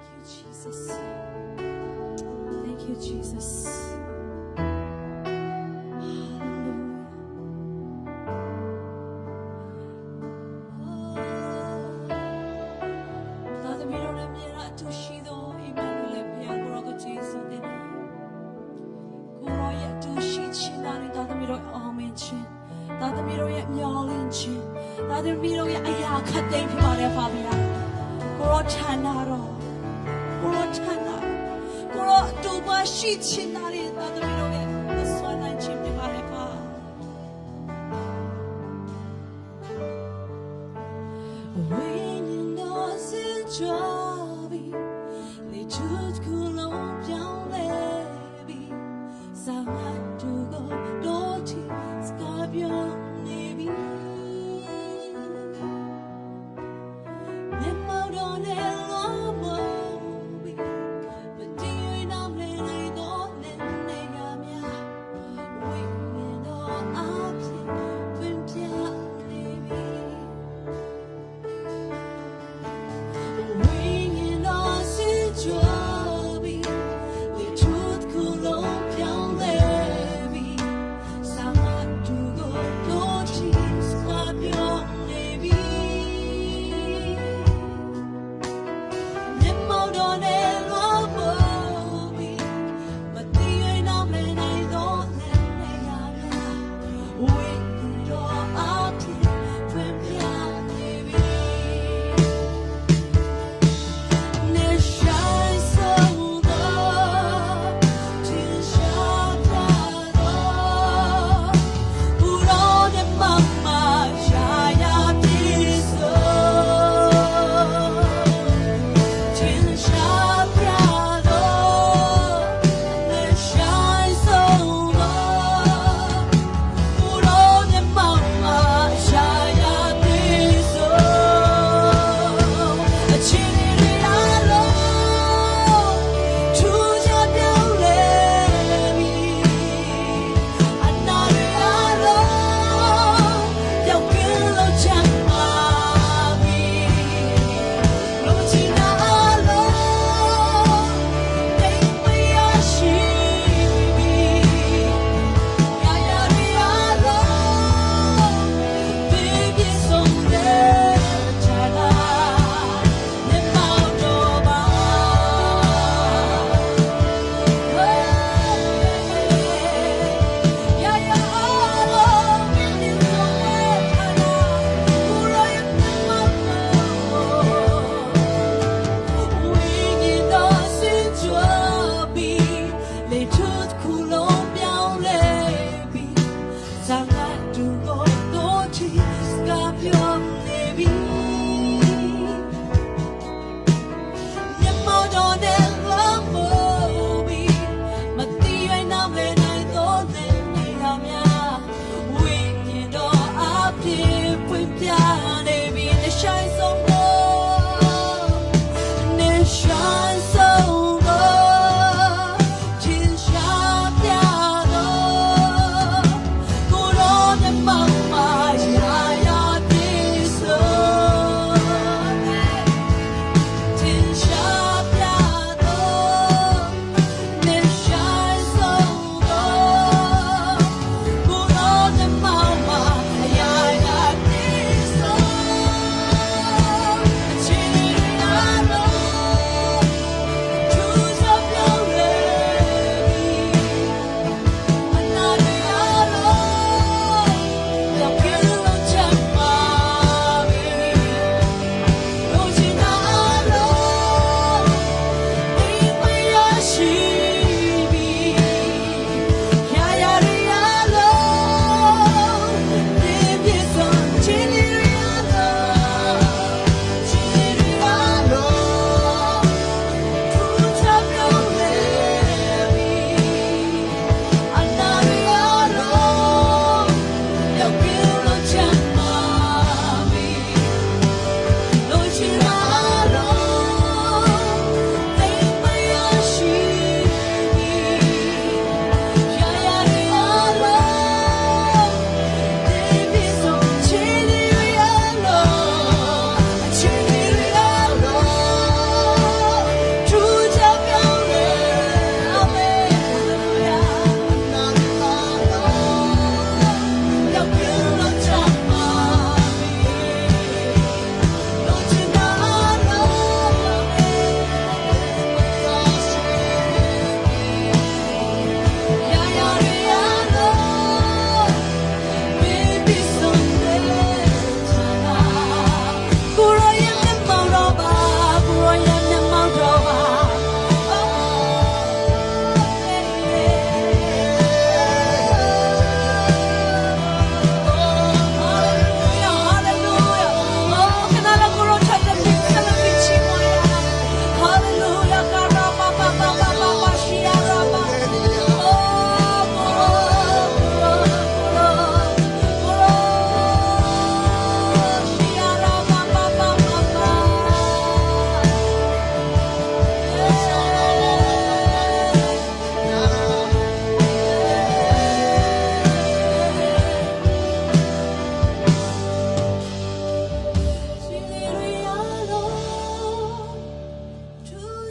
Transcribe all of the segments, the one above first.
you, Jesus. Thank you, Jesus. Hallelujah. သာသမီတို့နဲ့မြင်တာအတူရှိသောအိမ်မက်လို့လည်းဘုရားကိုရောကကျေးဇူးတင်တယ်။ကိုရောရဲ့အတူရှိခြင်းသားနဲ့သာသမီတို့အောင်မြင်ခြင်းသာသမီတို့ရဲ့မျှော်လင့်ခြင်းသာသမီတို့ရဲ့အရာခတ်သိမ်းဖြစ်ပါတယ်ဖာဘုရား။ကိုရောဌာနတော်ကိုရောဌာနကိုရောအတူပါရှိခြင်းသားနဲ့သာသမီတို့ရဲ့ဆွမ်းနိုင်ခြင်းဖြစ်ပါတယ်ဖာ။ဝိညာဉ်တော်စစ်ကြောပြီလေချူကူလုံးပြောင်းလဲပြီစာမတူကိုတော့တီစကားပြောနေပြီမြတ်မောင်တော်နဲ့လောမောပြီမတည်ရနောက်လေလေတော့နေနေရမြဝိညာဉ်တော်အဖြစ်တွင်ပြနေပြီ ဝိညာဉ်တော်စစ်ကြောပြီ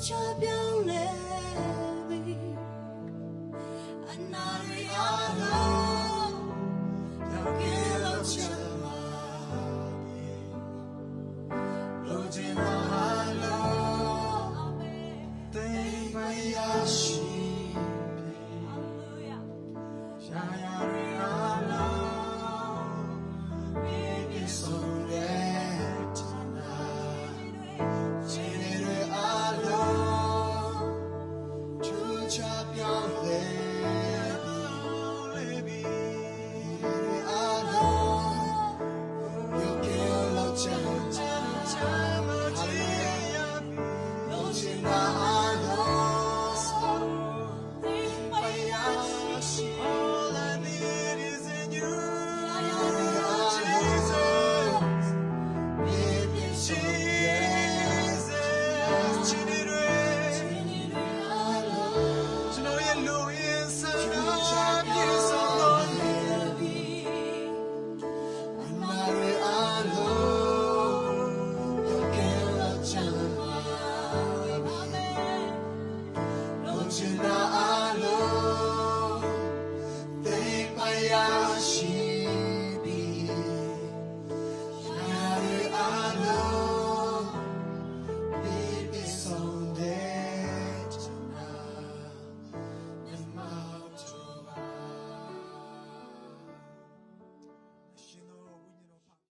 表